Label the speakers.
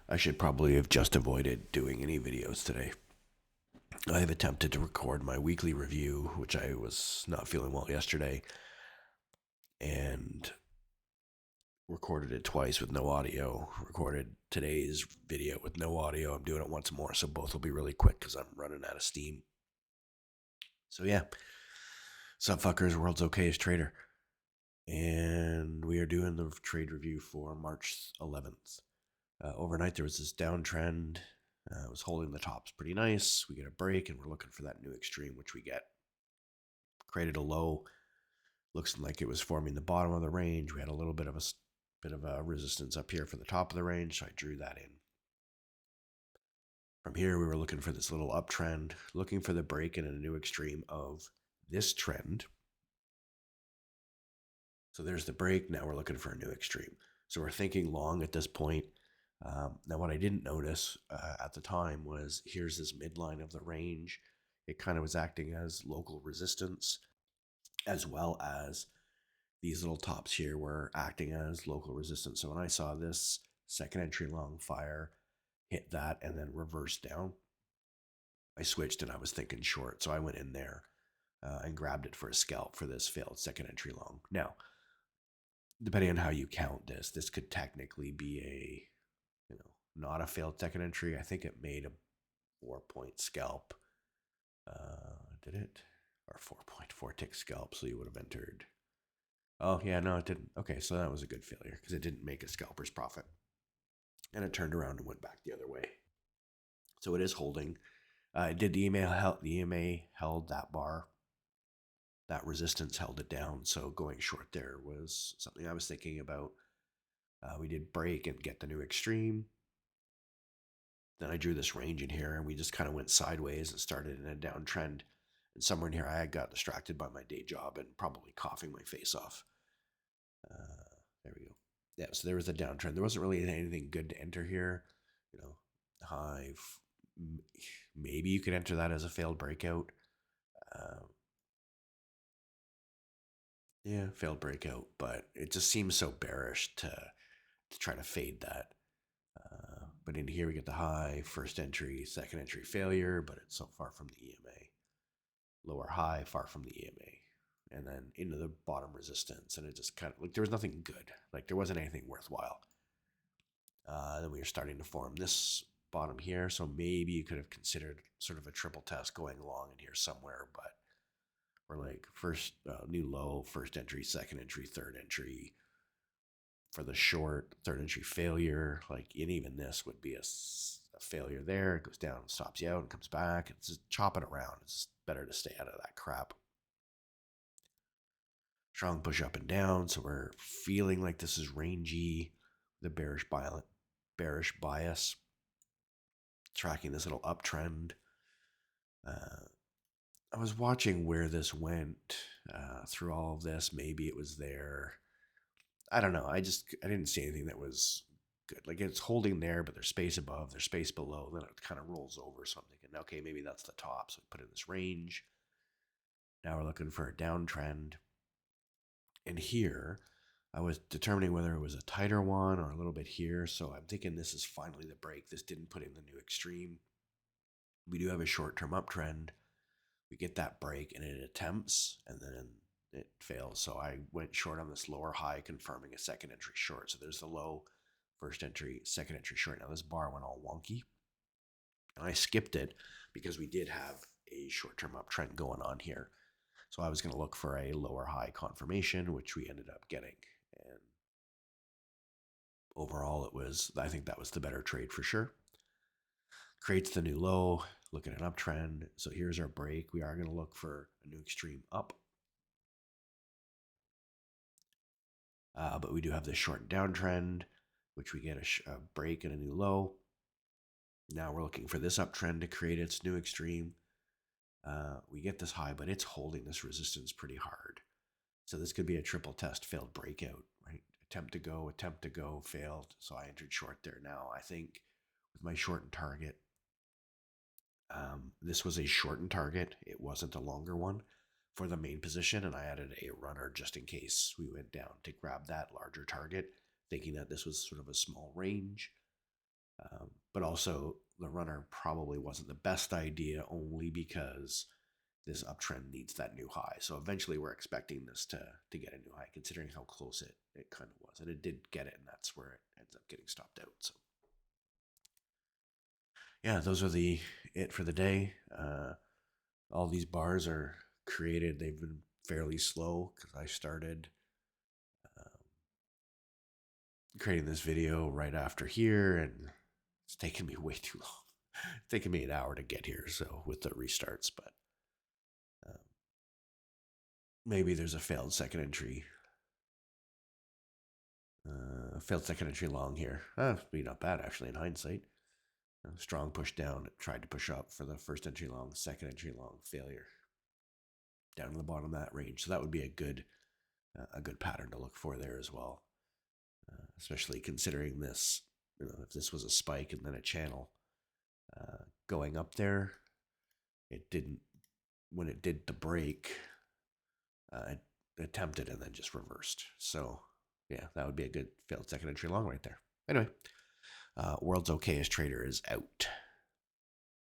Speaker 1: I should probably have just avoided doing any videos today. I have attempted to record my weekly review, which I was not feeling well yesterday, and recorded it twice with no audio. Recorded today's video with no audio. I'm doing it once more, so both will be really quick because I'm running out of steam. So yeah, sup fuckers, world's okayest trader, and we are doing the trade review for March 11th. Overnight there was this downtrend. It was holding the tops pretty nice. We get a break, and we're looking for that new extreme, which we get. Created a low. Looks like it was forming the bottom of the range. We had a little bit of a resistance up here for the top of the range, so I drew that in. From here, we were looking for this little uptrend, looking for the break in a new extreme of this trend. So there's the break. Now we're looking for a new extreme. So we're thinking long at this point. Now, what I didn't notice at the time was here's this midline of the range. It kind of was acting as local resistance, as well as these little tops here were acting as local resistance. So when I saw this second entry long fire hit that and then reverse down, I switched and I was thinking short. So I went in there and grabbed it for a scalp for this failed second entry long. Now, depending on how you count this, this could technically be not a failed second entry. I think it made a 4 point scalp. Did it? Or 4.4 tick scalp. So you would have entered. Oh, yeah, no, it didn't. Okay, so that was a good failure because it didn't make a scalper's profit. And it turned around and went back the other way. So it is holding. It did the EMA held that bar. That resistance held it down. So going short there was something I was thinking about. We did break and get the new extreme. Then I drew this range in here and we just kind of went sideways and started in a downtrend. And somewhere in here, I got distracted by my day job and probably coughing my face off. There we go. Yeah, so there was a downtrend. There wasn't really anything good to enter here. You know, high. Maybe you could enter that as a failed breakout. Uh, yeah, failed breakout, but it just seems so bearish to try to fade that. But in here we get the high, first entry, second entry failure, but it's so far from the EMA. Lower high, far from the EMA. And then into the bottom resistance. And it just kind of like there was nothing good. Like there wasn't anything worthwhile. Then we were starting to form this bottom here. So maybe you could have considered sort of a triple test going along in here somewhere. But we're like first new low, first entry, second entry, third entry, for the short, third entry failure. Like, and even this would be a failure there. It goes down, stops you out, and comes back. It's just chopping around. It's better to stay out of that crap. Strong push up and down. So we're feeling like this is rangy. The bearish bias. Tracking this little uptrend. Uh, I was watching where this went through all of this. Maybe it was there. I don't know. I didn't see anything that was good. Like it's holding there, but there's space above, there's space below. Then it kind of rolls over. So I'm thinking, okay, maybe that's the top. So I put in this range. Now we're looking for a downtrend. And here, I was determining whether it was a tighter one or a little bit here. So I'm thinking this is finally the break. This didn't put in the new extreme. We do have a short-term uptrend. We get that break and it attempts, and then it fails. So I went short on this lower high, confirming a second entry short. So there's the low, first entry, second entry short. Now this bar went all wonky, and I skipped it because we did have a short-term uptrend going on here. So I was going to look for a lower high confirmation, which we ended up getting. And overall, I think that was the better trade for sure. Creates the new low, look at an uptrend. So here's our break. We are going to look for a new extreme up. But we do have this short downtrend, which we get a break and a new low. Now we're looking for this uptrend to create its new extreme. We get this high, but it's holding this resistance pretty hard. So this could be a triple test failed breakout, right? Attempt to go, failed. So I entered short there. Now I think with my shortened target, this was a shortened target. It wasn't a longer one for the main position, and I added a runner just in case we went down to grab that larger target, thinking that this was sort of a small range. But also, the runner probably wasn't the best idea only because this uptrend needs that new high. So eventually, we're expecting this to get a new high, considering how close it kind of was, and it did get it, and that's where it ends up getting stopped out. So yeah, those are the it for the day. All these bars are created. They've been fairly slow because I started um, creating this video right after here, and it's taken me way too long. It's taken me an hour to get here, so with the restarts, but um, maybe there's a failed second entry long here. It'd be not bad actually in hindsight. Strong push down, tried to push up for the first entry long, second entry long, failure down to the bottom of that range. So that would be a good pattern to look for there as well, especially considering this. If this was a spike and then a channel going up there, it didn't. When it did the break, it attempted and then just reversed. So yeah, that would be a good failed second entry long right there. Anyway, world's okayest trader is out.